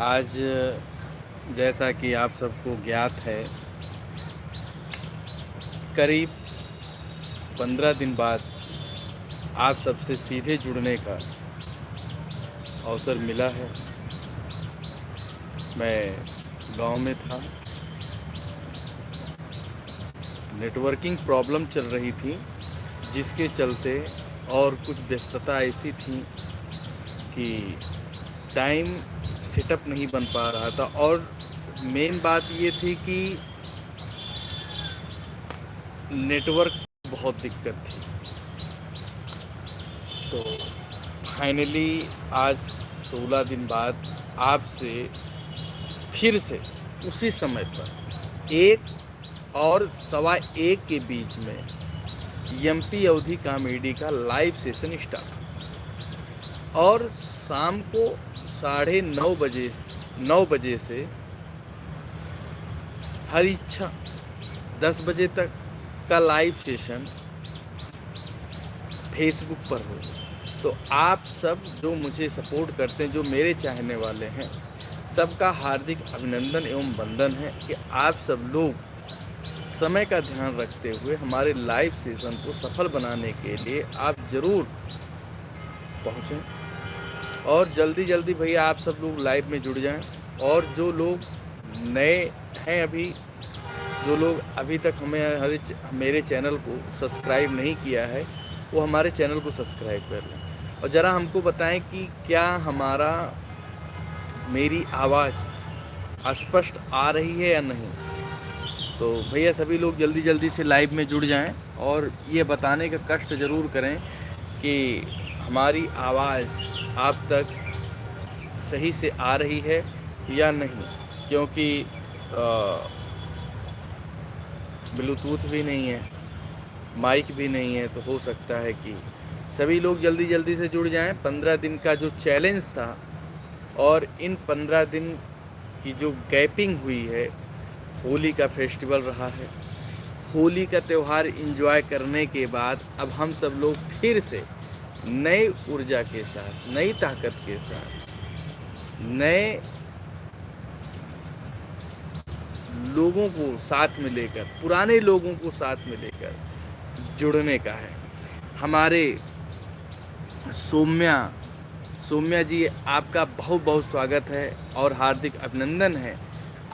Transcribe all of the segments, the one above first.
आज जैसा कि आप सबको ज्ञात है, करीब 15 दिन बाद आप सबसे सीधे जुड़ने का अवसर मिला है। मैं गांव में था, नेटवर्किंग प्रॉब्लम चल रही थी, जिसके चलते और कुछ व्यस्तता ऐसी थी कि टाइम सेटअप नहीं बन पा रहा था। और मेन बात ये थी कि नेटवर्क बहुत दिक्कत थी। तो फाइनली आज 16 दिन बाद आपसे फिर से उसी समय पर 1 और सवा 1 के बीच में एमपी अवधि कॉमेडी का लाइव सेशन स्टार्ट, और शाम को 9:30 बजे से हर इच्छा 10 बजे तक का लाइव सेशन फेसबुक पर हो। तो आप सब जो मुझे सपोर्ट करते हैं, जो मेरे चाहने वाले हैं, सबका हार्दिक अभिनंदन एवं वंदन है कि आप सब लोग समय का ध्यान रखते हुए हमारे लाइव सेशन को सफल बनाने के लिए आप ज़रूर पहुँचें। और जल्दी भैया आप सब लोग लाइव में जुड़ जाएं। और जो लोग नए हैं, जो लोग अभी तक मेरे चैनल को सब्सक्राइब नहीं किया है, वो हमारे चैनल को सब्सक्राइब कर लें। और ज़रा हमको बताएं कि क्या मेरी आवाज़ स्पष्ट आ रही है या नहीं। तो भैया सभी लोग जल्दी से लाइव में जुड़ जाएं और ये बताने का कष्ट ज़रूर करें कि हमारी आवाज़ आप तक सही से आ रही है या नहीं, क्योंकि ब्लूटूथ भी नहीं है, माइक भी नहीं है। तो हो सकता है कि सभी लोग जल्दी से जुड़ जाएं। 15 दिन का जो चैलेंज था और इन 15 दिन की जो गैपिंग हुई है, होली का फेस्टिवल रहा है। होली का त्यौहार एंजॉय करने के बाद अब हम सब लोग फिर से नई ऊर्जा के साथ, नई ताकत के साथ, नए लोगों को साथ में लेकर, पुराने लोगों को साथ में लेकर जुड़ने का है। हमारे सौम्या जी, आपका बहुत स्वागत है और हार्दिक अभिनंदन है।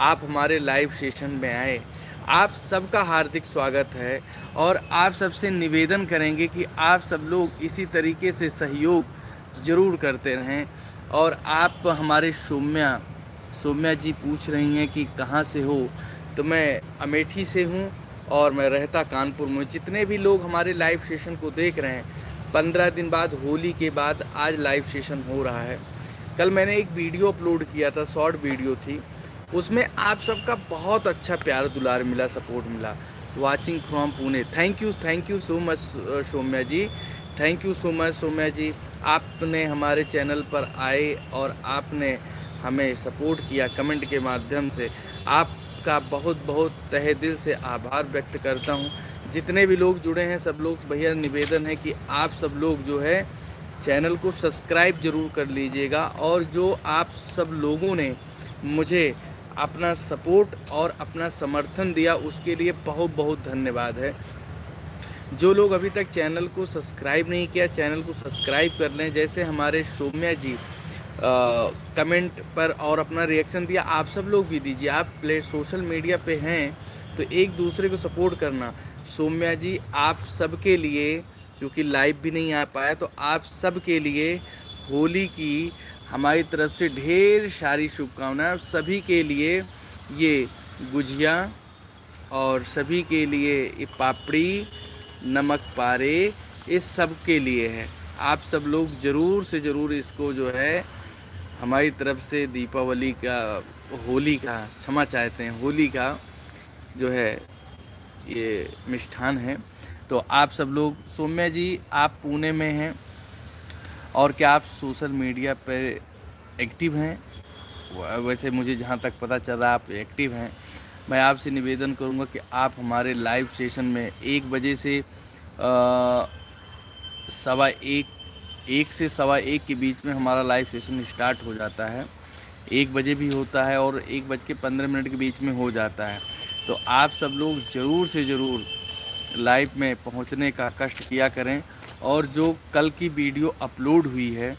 आप हमारे लाइव सेशन में आए, आप सबका हार्दिक स्वागत है। और आप सबसे निवेदन करेंगे कि आप सब लोग इसी तरीके से सहयोग ज़रूर करते रहें। और आप हमारे सौम्या जी पूछ रही हैं कि कहाँ से हो, तो मैं अमेठी से हूँ और मैं रहता कानपुर में। जितने भी लोग हमारे लाइव सेशन को देख रहे हैं, 15 दिन बाद, होली के बाद आज लाइव सेशन हो रहा है। कल मैंने एक वीडियो अपलोड किया था, शॉर्ट वीडियो थी, उसमें आप सबका बहुत अच्छा प्यार दुलार मिला, सपोर्ट मिला। Watching from Pune, thank you so much Soumya ji, thank you so much Soumya ji. आपने हमारे चैनल पर आए और आपने हमें सपोर्ट किया कमेंट के माध्यम से। आपका बहुत तहे दिल से आभार व्यक्त करता हूँ। जितने भी लोग जुड़े हैं, सब लोग भैया निवेदन है कि आप सब लोग जो है चैनल को सब्सक्राइब ज़रूर कर लीजिएगा। और जो आप सब लोगों ने मुझे अपना सपोर्ट और अपना समर्थन दिया, उसके लिए बहुत धन्यवाद है। जो लोग अभी तक चैनल को सब्सक्राइब नहीं किया, चैनल को सब्सक्राइब कर लें। जैसे हमारे सौम्या जी कमेंट पर और अपना रिएक्शन दिया, आप सब लोग भी दीजिए। आप सोशल मीडिया पे हैं तो एक दूसरे को सपोर्ट करना। सौम्या जी, आप सबके लिए, क्योंकि लाइव भी नहीं आ पाया, तो आप सबके लिए होली की हमारी तरफ से ढेर सारी शुभकामनाएं। सभी के लिए ये गुजिया और सभी के लिए ये पापड़ी, नमक पारे, इस सब के लिए है। आप सब लोग ज़रूर से ज़रूर इसको जो है हमारी तरफ से दीपावली का, होली का, क्षमा चाहते हैं, होली का जो है ये मिष्ठान है। तो आप सब लोग, सौम्या जी आप पुणे में हैं और क्या आप सोशल मीडिया पे एक्टिव हैं? वैसे मुझे जहाँ तक पता चला आप एक्टिव हैं। मैं आपसे निवेदन करूँगा कि आप हमारे लाइव सेशन में 1 बजे से सवा एक से सवा एक के बीच में हमारा लाइव सेशन स्टार्ट हो जाता है। 1 बजे भी होता है और 1:15 के बीच में हो जाता है। तो आप सब लोग ज़रूर से ज़रूर लाइव में पहुंचने का कष्ट किया करें। और जो कल की वीडियो अपलोड हुई है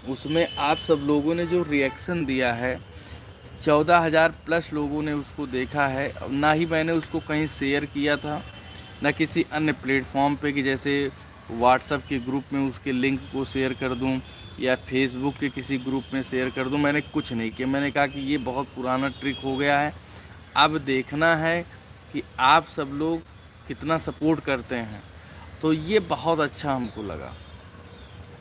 उसमें आप सब लोगों ने जो रिएक्शन दिया है, 14,000 प्लस लोगों ने उसको देखा है। ना ही मैंने उसको कहीं शेयर किया था, ना किसी अन्य प्लेटफॉर्म पे कि जैसे व्हाट्सएप के ग्रुप में उसके लिंक को शेयर कर दूं या फेसबुक के किसी ग्रुप में शेयर कर दूं। मैंने कुछ नहीं किया। मैंने कहा कि ये बहुत पुराना ट्रिक हो गया है, अब देखना है कि आप सब लोग कितना सपोर्ट करते हैं। तो ये बहुत अच्छा हमको लगा,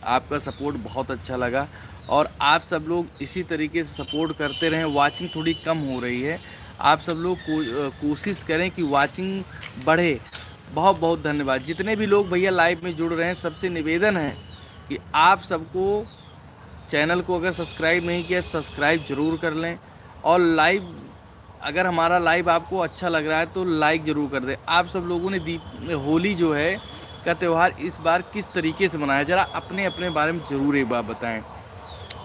आपका सपोर्ट बहुत अच्छा लगा। और आप सब लोग इसी तरीके से सपोर्ट करते रहें। वाचिंग थोड़ी कम हो रही है, आप सब लोग कोशिश करें कि वाचिंग बढ़े। बहुत बहुत धन्यवाद जितने भी लोग भैया लाइव में जुड़ रहे हैं। सबसे निवेदन है कि आप सबको चैनल को अगर सब्सक्राइब नहीं किया सब्सक्राइब ज़रूर कर लें। और लाइव अगर हमारा लाइव आपको अच्छा लग रहा है तो लाइक ज़रूर कर दें। आप सब लोगों ने होली जो है का त्यौहार इस बार किस तरीके से मनाया, ज़रा अपने अपने बारे में ज़रूर एक बार बताएं।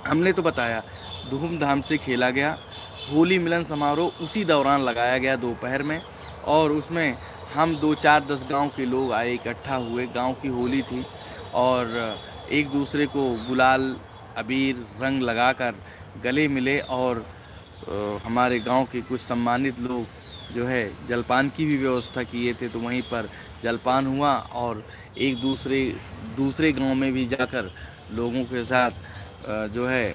हमने तो बताया, धूमधाम से खेला गया। होली मिलन समारोह उसी दौरान लगाया गया दोपहर में, और उसमें हम 2-4-10 गांव के लोग आए, इकट्ठा हुए। गांव की होली थी और एक दूसरे को गुलाल अबीर रंग लगाकर गले मिले। और हमारे गांव के कुछ सम्मानित लोग जो है जलपान की भी व्यवस्था किए थे, तो वहीं पर जलपान हुआ। और एक दूसरे गांव में भी जाकर लोगों के साथ जो है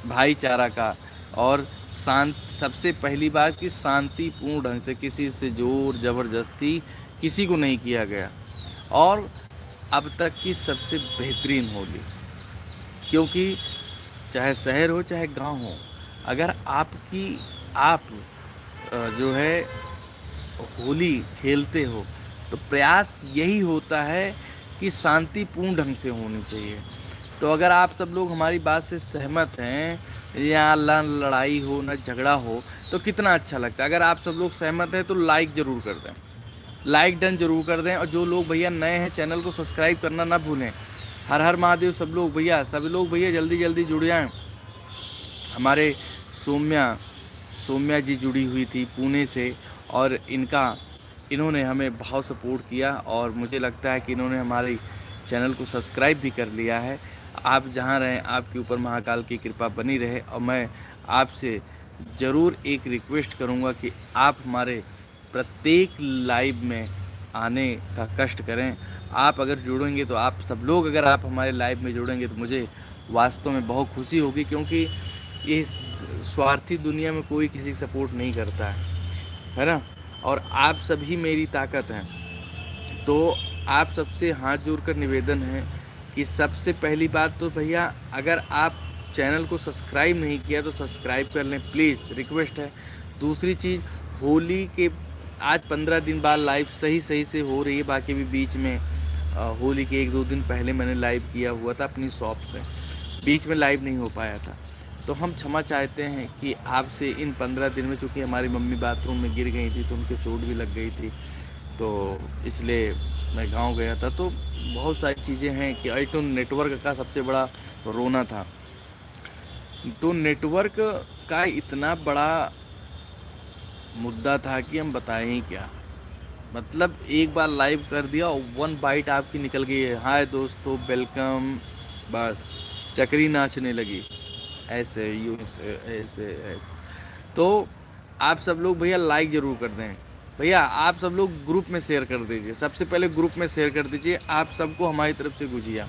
भाईचारा का और सबसे पहली बात कि शांतिपूर्ण ढंग से, किसी से जोर ज़बरदस्ती किसी को नहीं किया गया। और अब तक की सबसे बेहतरीन होली, क्योंकि चाहे शहर हो चाहे गांव हो, अगर आप जो है होली खेलते हो तो प्रयास यही होता है कि शांतिपूर्ण ढंग से होनी चाहिए। तो अगर आप सब लोग हमारी बात से सहमत हैं, या ना लड़ाई हो ना झगड़ा हो, तो कितना अच्छा लगता है। अगर आप सब लोग सहमत हैं तो लाइक ज़रूर कर दें, लाइक डन ज़रूर कर दें। और जो लोग भैया नए हैं चैनल को सब्सक्राइब करना ना भूलें। हर हर महादेव सब लोग भैया, सभी लोग भैया जल्दी जल्दी जुड़ जाएँ। हमारे सौम्या जी जुड़ी हुई थी पुणे से, और इन्होंने हमें बहुत सपोर्ट किया। और मुझे लगता है कि इन्होंने हमारी चैनल को सब्सक्राइब भी कर लिया है। आप जहाँ रहें आपके ऊपर महाकाल की कृपा बनी रहे। और मैं आपसे ज़रूर एक रिक्वेस्ट करूँगा कि आप हमारे प्रत्येक लाइव में आने का कष्ट करें। आप अगर जुड़ेंगे तो आप सब लोग अगर आप हमारे लाइव में जुड़ेंगे तो मुझे वास्तव में बहुत खुशी होगी, क्योंकि ये स्वार्थी दुनिया में कोई किसी की सपोर्ट नहीं करता है ना। और आप सभी मेरी ताकत हैं। तो आप सबसे हाथ जोड़कर निवेदन है कि सबसे पहली बात तो भैया, अगर आप चैनल को सब्सक्राइब नहीं किया तो सब्सक्राइब कर लें प्लीज़, रिक्वेस्ट है। दूसरी चीज़, होली के आज 15 दिन बाद लाइव सही से हो रही है। बाकी भी बीच में होली के 1-2 दिन पहले मैंने लाइव किया हुआ था अपनी शॉप से, बीच में लाइव नहीं हो पाया था। तो हम क्षमा चाहते हैं कि आपसे इन 15 दिन में, चूँकि हमारी मम्मी बाथरूम में गिर गई थी तो उनके चोट भी लग गई थी, तो इसलिए मैं गांव गया था। तो बहुत सारी चीज़ें हैं कि तो नेटवर्क का सबसे बड़ा रोना था। तो नेटवर्क का इतना बड़ा मुद्दा था कि हम बताएं ही क्या। मतलब एक बार लाइव कर दिया और 1 बाइट आपकी निकल गई है, हाय दोस्तों वेलकम, बस चक्री नाचने लगी, ऐसे यूँ ऐसे। तो आप सब लोग भैया लाइक ज़रूर कर दें। भैया आप सब लोग ग्रुप में शेयर कर दीजिए, सबसे पहले ग्रुप में शेयर कर दीजिए। आप सबको हमारी तरफ से गुजिया।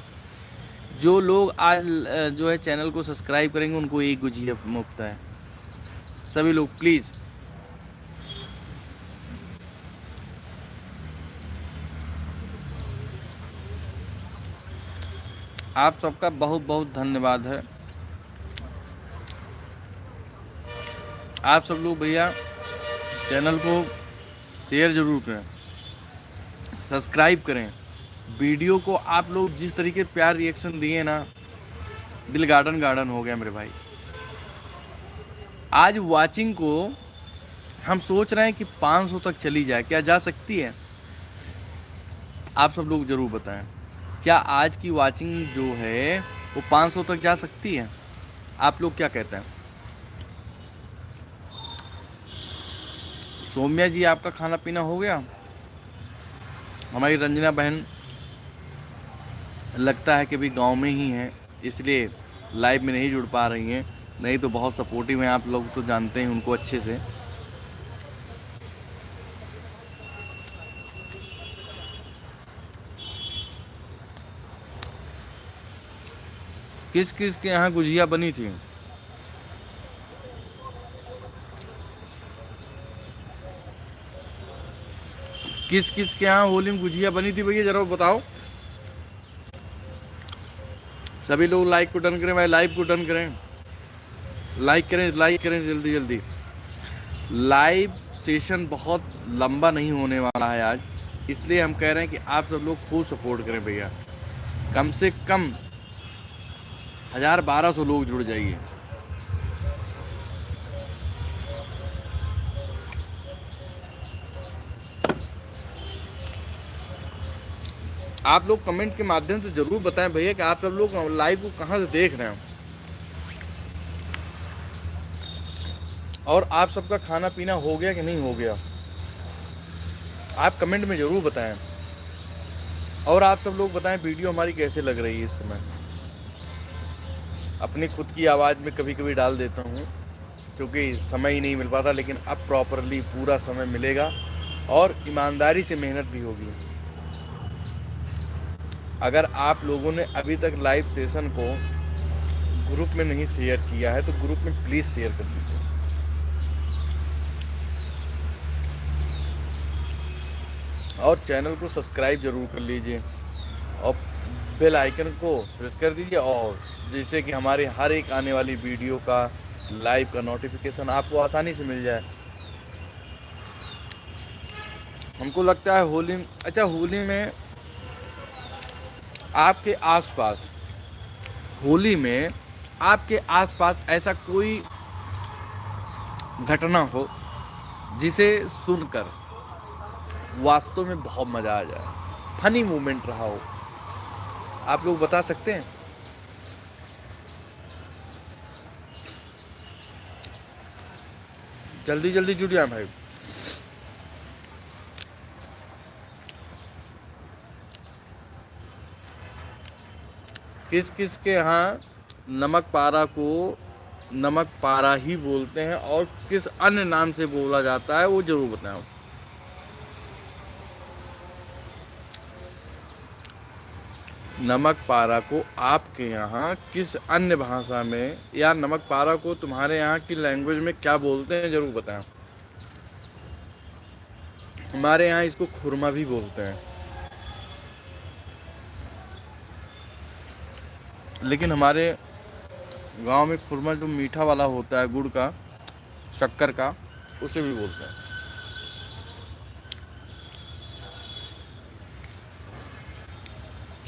जो लोग आज जो है चैनल को सब्सक्राइब करेंगे उनको एक गुजिया मुफ्त है। सभी लोग प्लीज़। आप सबका बहुत बहुत धन्यवाद है। आप सब लोग भैया चैनल को शेयर ज़रूर करें, सब्सक्राइब करें। वीडियो को आप लोग जिस तरीके से प्यार रिएक्शन दिए ना, दिल गार्डन हो गया मेरे भाई। आज वाचिंग को हम सोच रहे हैं कि 500 तक चली जाए, क्या जा सकती है? आप सब लोग ज़रूर बताएं, क्या आज की वाचिंग जो है वो 500 तक जा सकती है? आप लोग क्या कहते हैं? सौम्या जी, आपका खाना पीना हो गया? हमारी रंजना बहन लगता है कि अभी गांव में ही हैं, इसलिए लाइव में नहीं जुड़ पा रही हैं, नहीं तो बहुत सपोर्टिव हैं। आप लोग तो जानते हैं उनको अच्छे से। किस किस के यहाँ गुजिया बनी थी? किस किस के यहाँ होली में गुजिया बनी थी भैया, जरा बताओ। सभी लोग लाइक को डन करें भाई, लाइव को डन करें, लाइक करें, लाइक करें जल्दी जल्दी। लाइव सेशन बहुत लंबा नहीं होने वाला है आज, इसलिए हम कह रहे हैं कि आप सब लोग खूब सपोर्ट करें भैया। कम से कम 1000-1200 लोग जुड़ जाइए। आप लोग कमेंट के माध्यम से जरूर बताएं भैया कि आप सब लोग लाइव को कहाँ से देख रहे हैं, और आप सबका खाना पीना हो गया कि नहीं हो गया, आप कमेंट में जरूर बताएं। और आप सब लोग बताएं वीडियो हमारी कैसे लग रही है इस समय। अपनी खुद की आवाज़ में कभी कभी डाल देता हूँ क्योंकि समय ही नहीं मिल पाता, लेकिन अब प्रॉपरली पूरा समय मिलेगा और ईमानदारी से मेहनत भी होगी। अगर आप लोगों ने अभी तक लाइव सेशन को ग्रुप में नहीं शेयर किया है तो ग्रुप में प्लीज़ शेयर कर दीजिए, और चैनल को सब्सक्राइब जरूर कर लीजिए और बेल आइकन को प्रेस कर दीजिए, और जिससे कि हमारे हर एक आने वाली वीडियो का लाइव का नोटिफिकेशन आपको आसानी से मिल जाए। हमको लगता है होली, अच्छा होली में आपके आसपास, होली में आपके आसपास ऐसा कोई घटना हो जिसे सुनकर वास्तव में बहुत मज़ा आ जाए, फनी मोमेंट रहा हो, आप लोग बता सकते हैं? जल्दी जल्दी जुड़ जाए भाई। किस किस के यहाँ नमक पारा को नमक पारा ही बोलते हैं और किस अन्य नाम से बोला जाता है वो जरूर बताएं। नमक पारा को आपके यहाँ किस अन्य भाषा में, या नमक पारा को तुम्हारे यहाँ की लैंग्वेज में क्या बोलते हैं जरूर बताएं। हमारे यहाँ इसको खुरमा भी बोलते हैं, लेकिन हमारे गांव में खुरमा जो मीठा वाला होता है, गुड़ का, शक्कर का, उसे भी बोलते हैं।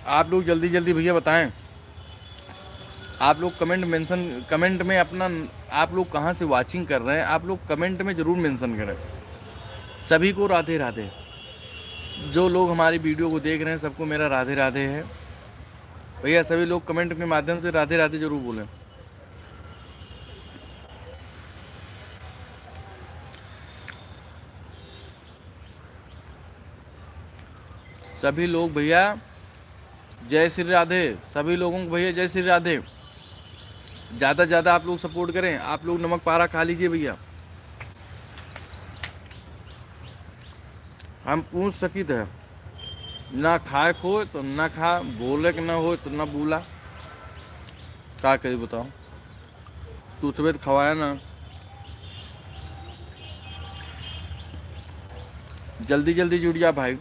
आप लोग जल्दी जल्दी भैया बताएं। आप लोग कमेंट में अपना, आप लोग कहाँ से वाचिंग कर रहे हैं, आप लोग कमेंट में ज़रूर मेंशन करें। सभी को राधे राधे। जो लोग हमारी वीडियो को देख रहे हैं सबको मेरा राधे राधे है भैया। सभी लोग कमेंट के माध्यम से राधे राधे जरूर बोलें। सभी लोग भैया जय श्री राधे, सभी लोगों को भैया जय श्री राधे। ज़्यादा ज़्यादा आप लोग सपोर्ट करें। आप लोग नमक पारा खा लीजिए भैया। हम पूछ सकित है, ना खाए खो तो ना खा, बोले कि ना हो तो ना बोला, क्या करी बताओ। तू तबियत खवाया ना। जल्दी जल्दी जुड़ जा भाई।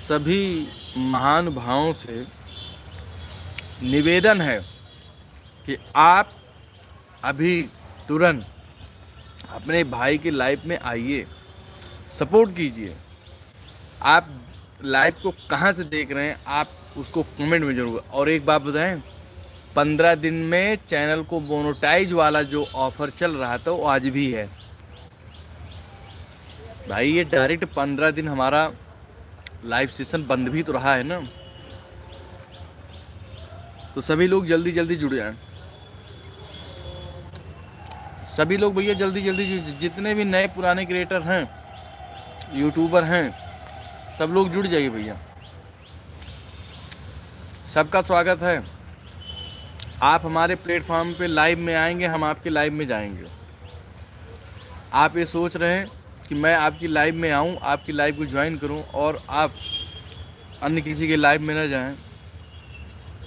सभी महानुभावों से निवेदन है कि आप अभी तुरंत अपने भाई की लाइफ में आइए, सपोर्ट कीजिए। आप लाइव को कहाँ से देख रहे हैं आप उसको कमेंट में जरूर। और एक बात बताएं, 15 दिन में चैनल को मोनेटाइज वाला जो ऑफर चल रहा था वो आज भी है। भाई ये डायरेक्ट 15 दिन हमारा लाइव सेशन बंद भी तो रहा है ना, तो सभी लोग जल्दी जल्दी जुड़ जाएं। सभी लोग भैया जल्दी जल्दी जितने भी नए पुराने क्रिएटर हैं, यूट्यूबर हैं, सब लोग जुड़ जाइए भैया। सबका स्वागत है। आप हमारे प्लेटफॉर्म पे लाइव में आएंगे, हम आपके लाइव में जाएंगे। आप ये सोच रहे हैं कि मैं आपकी लाइव में आऊं, आपकी लाइव को ज्वाइन करूं और आप अन्य किसी के लाइव में न जाएं,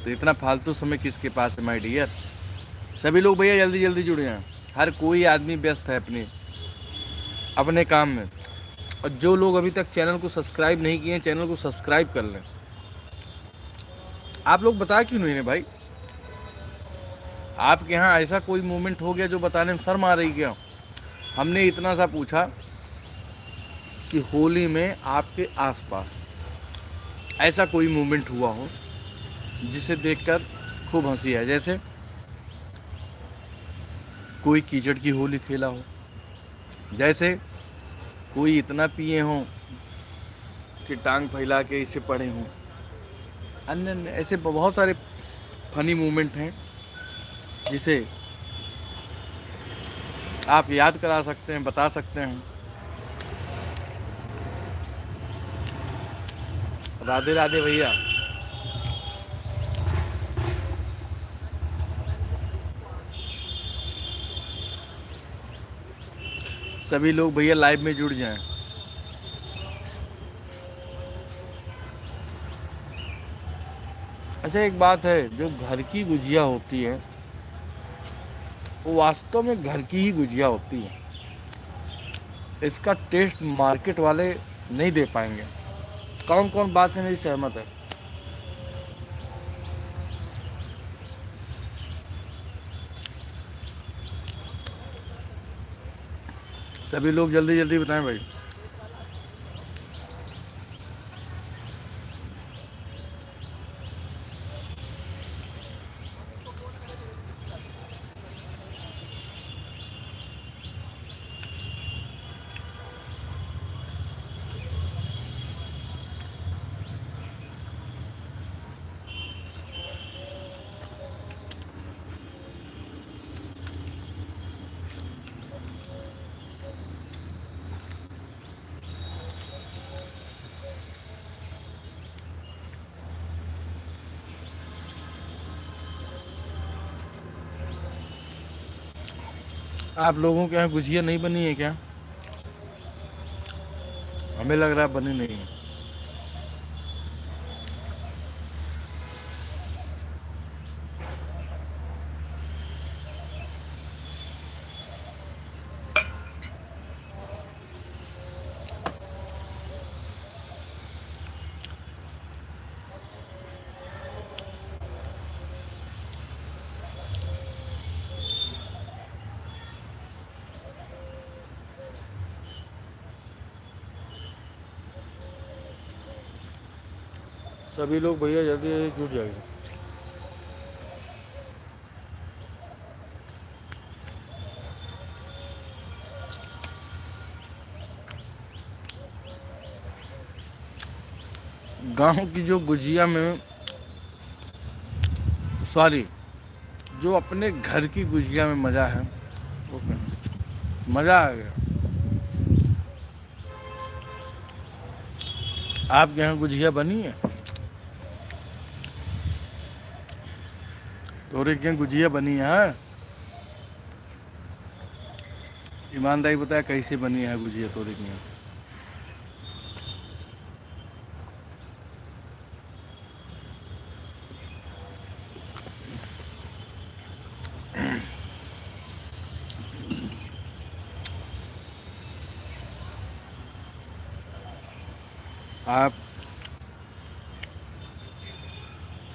तो इतना फालतू समय किसके पास है माय डियर। सभी लोग भैया जल्दी जल्दी जुड़ जाएं। हर कोई आदमी व्यस्त है अपने काम में। और जो लोग अभी तक चैनल को सब्सक्राइब नहीं किए हैं, चैनल को सब्सक्राइब कर लें। आप लोग बता क्यों नहीं रहे भाई? आपके यहाँ ऐसा कोई मूवमेंट हो गया जो बताने में शर्म आ रही क्या? हमने इतना सा पूछा कि होली में आपके आसपास ऐसा कोई मूवमेंट हुआ हो जिसे देखकर खूब हंसी है, जैसे कोई कीचड़ की होली खेला हो, जैसे कोई इतना पिए हों कि टांग फैला के इसे पड़े हों, अन्य ऐसे बहुत सारे फनी मूवमेंट हैं जिसे आप याद करा सकते हैं, बता सकते हैं। राधे राधे भैया। सभी लोग भैया लाइव में जुड़ जाएं। अच्छा एक बात है, जो घर की गुजिया होती है वो वास्तव में घर की ही गुजिया होती है। इसका टेस्ट मार्केट वाले नहीं दे पाएंगे। कौन कौन बात से मेरी सहमत है? सभी लोग जल्दी जल्दी बताएं भाई। आप लोगों के यहाँ गुजिया नहीं बनी है क्या? हमें लग रहा है बनी नहीं है। सभी लोग भैया जल्दी जल्दी जुट जाएंगे। गांव की जो गुजिया में, सॉरी, जो अपने घर की गुजिया में मज़ा है, वो मज़ा आ गया। आपके यहाँ गुजिया बनी है? तोरे के यहाँ गुजिया बनी है? ईमानदारी बताया कैसे बनी है गुजिया तोरे के यहाँ? आप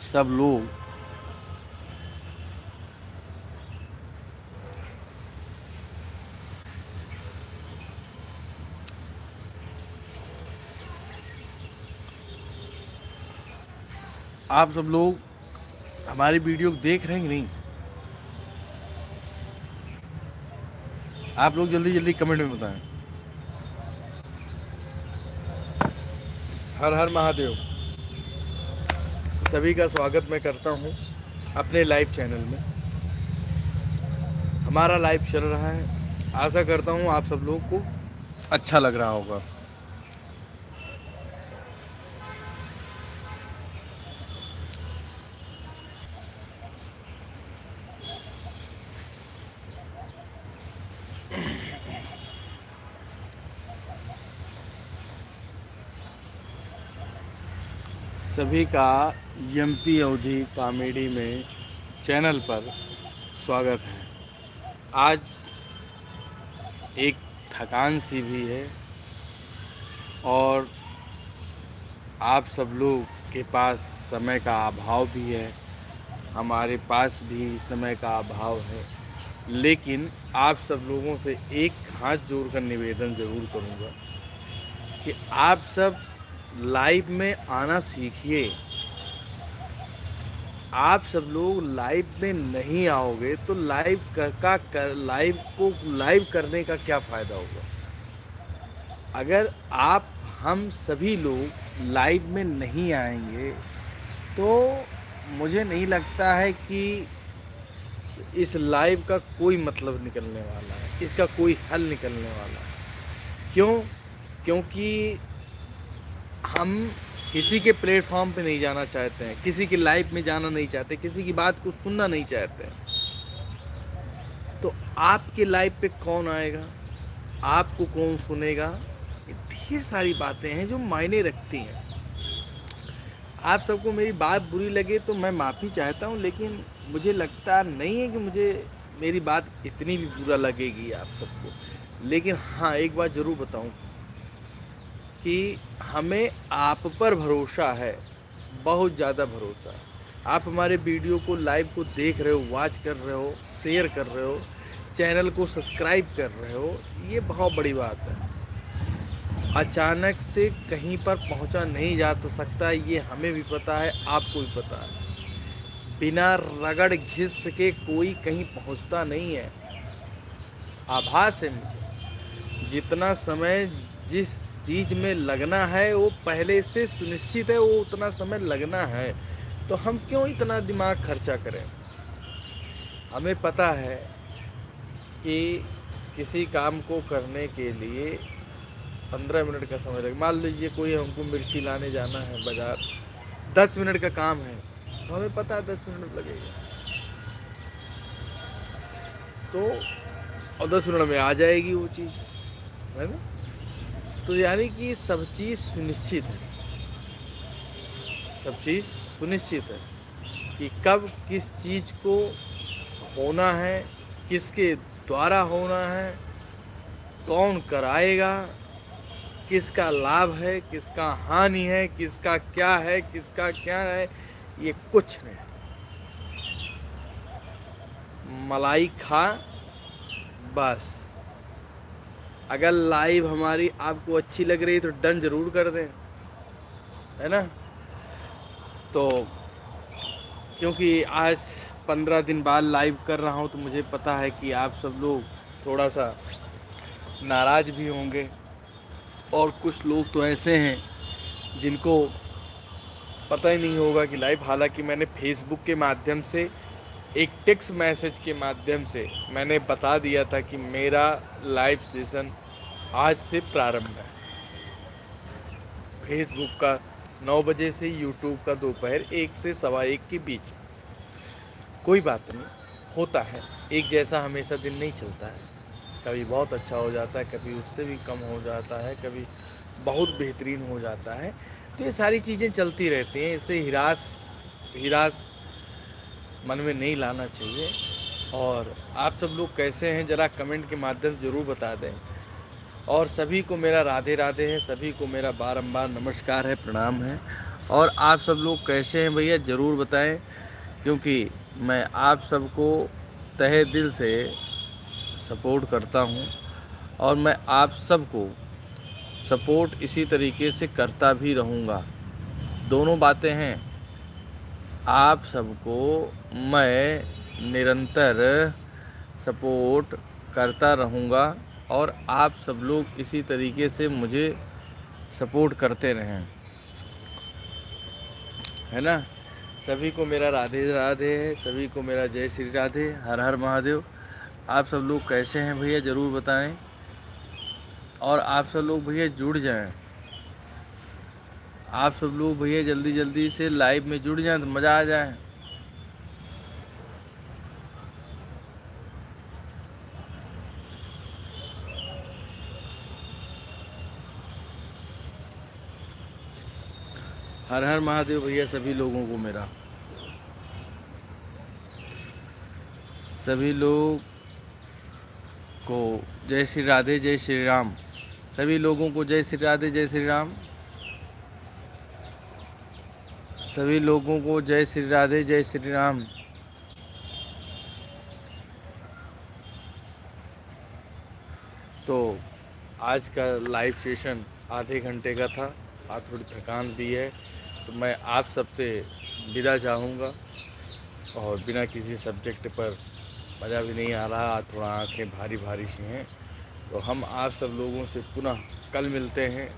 सब लोग हमारी वीडियो देख रहे हैं कि नहीं? आप लोग जल्दी जल्दी कमेंट में बताएं। हर हर महादेव। सभी का स्वागत मैं करता हूं अपने लाइव चैनल में। हमारा लाइव चल रहा है, आशा करता हूं आप सब लोग को अच्छा लग रहा होगा। सभी का एमपी अवधि कॉमेडी में चैनल पर स्वागत है। आज एक थकान सी भी है और आप सब लोग के पास समय का अभाव भी है, हमारे पास भी समय का अभाव है, लेकिन आप सब लोगों से एक हाथ जोड़कर निवेदन ज़रूर करूँगा कि आप सब लाइव में आना सीखिए। आप सब लोग लाइव में नहीं आओगे तो लाइव को लाइव करने का क्या फ़ायदा होगा। अगर हम सभी लोग लाइव में नहीं आएंगे तो मुझे नहीं लगता है कि इस लाइव का कोई मतलब निकलने वाला है, इसका कोई हल निकलने वाला है। क्यों? क्योंकि हम किसी के प्लेटफॉर्म पे नहीं जाना चाहते हैं, किसी की लाइफ में जाना नहीं चाहते, किसी की बात को सुनना नहीं चाहते हैं। तो आपके लाइफ पे कौन आएगा, आपको कौन सुनेगा? ये ढेर सारी बातें हैं जो मायने रखती हैं। आप सबको मेरी बात बुरी लगे तो मैं माफ़ी चाहता हूँ, लेकिन मुझे लगता नहीं है कि मेरी बात इतनी भी बुरा लगेगी आप सबको। लेकिन हाँ, एक बात ज़रूर बताऊँ कि हमें आप पर भरोसा है, बहुत ज़्यादा भरोसा है। आप हमारे वीडियो को लाइव को देख रहे हो, वॉच कर रहे हो, शेयर कर रहे हो, चैनल को सब्सक्राइब कर रहे हो, ये बहुत बड़ी बात है। अचानक से कहीं पर पहुंचा नहीं जा सकता, ये हमें भी पता है, आपको भी पता है। बिना रगड़ घिस के कोई कहीं पहुंचता नहीं है। आभास है मुझे, जितना समय जिस चीज़ में लगना है वो पहले से सुनिश्चित है, वो उतना समय लगना है, तो हम क्यों इतना दिमाग खर्चा करें। हमें पता है कि किसी काम को करने के लिए 15 मिनट का समय लगे। मान लीजिए कोई हमको मिर्ची लाने जाना है बाज़ार, 10 मिनट का काम है, तो हमें पता है 10 मिनट लगेगा, तो और 10 मिनट में आ जाएगी वो चीज़, है ना। तो यानी कि सब चीज़ सुनिश्चित है, सब चीज़ सुनिश्चित है कि कब किस चीज़ को होना है, किसके द्वारा होना है, कौन कराएगा, किसका लाभ है, किसका हानि है, किसका क्या है, किसका क्या है, ये कुछ नहीं। मलाई खा बस। अगर लाइव हमारी आपको अच्छी लग रही है तो डन ज़रूर कर दें, है ना। तो क्योंकि आज 15 दिन बाद लाइव कर रहा हूँ तो मुझे पता है कि आप सब लोग थोड़ा सा नाराज़ भी होंगे, और कुछ लोग तो ऐसे हैं जिनको पता ही नहीं होगा कि लाइव, हालांकि मैंने फेसबुक के माध्यम से एक टेक्स्ट मैसेज के माध्यम से मैंने बता दिया था कि मेरा लाइव सेशन आज से प्रारंभ है। फेसबुक का 9 बजे से, यूट्यूब का दोपहर 1 से 1:15 के बीच। कोई बात नहीं, होता है, एक जैसा हमेशा दिन नहीं चलता है, कभी बहुत अच्छा हो जाता है, कभी उससे भी कम हो जाता है, कभी बहुत बेहतरीन हो जाता है। तो ये सारी चीज़ें चलती रहती हैं, इससे हिरास मन में नहीं लाना चाहिए। और आप सब लोग कैसे हैं ज़रा कमेंट के माध्यम से ज़रूर बता दें। और सभी को मेरा राधे राधे है, सभी को मेरा बारंबार नमस्कार है, प्रणाम है। और आप सब लोग कैसे हैं भैया, ज़रूर बताएं, क्योंकि मैं आप सबको तहे दिल से सपोर्ट करता हूं, और मैं आप सबको सपोर्ट इसी तरीके से करता भी रहूँगा। दोनों बातें हैं, आप सबको मैं निरंतर सपोर्ट करता रहूँगा, और आप सब लोग इसी तरीके से मुझे सपोर्ट करते रहें। है ना। सभी को मेरा राधे राधे है, सभी को मेरा जय श्री राधे, हर हर महादेव। आप सब लोग कैसे हैं भैया, ज़रूर बताएं। और आप सब लोग भैया जुड़ जाएं, आप सब लोग भैया जल्दी जल्दी से लाइव में जुड़ जाएं तो मज़ा आ जाए। हर हर महादेव भैया सभी लोगों को मेरा, सभी लोग को जय श्री राधे जय श्री राम। सभी लोगों को जय श्री राधे जय श्री राम। सभी लोगों को जय श्री राधे जय श्री राम। तो आज का लाइव सेशन आधे घंटे का था, आज थोड़ी थकान भी है, तो मैं आप सबसे विदा चाहूँगा। और बिना किसी सब्जेक्ट पर मज़ा भी नहीं आ रहा, आज थोड़ा आंखें भारी भारी सी हैं। तो हम आप सब लोगों से पुनः कल मिलते हैं,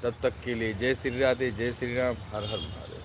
तब तक के लिए जय श्री राधे जय श्री राम, हर हर महादेव।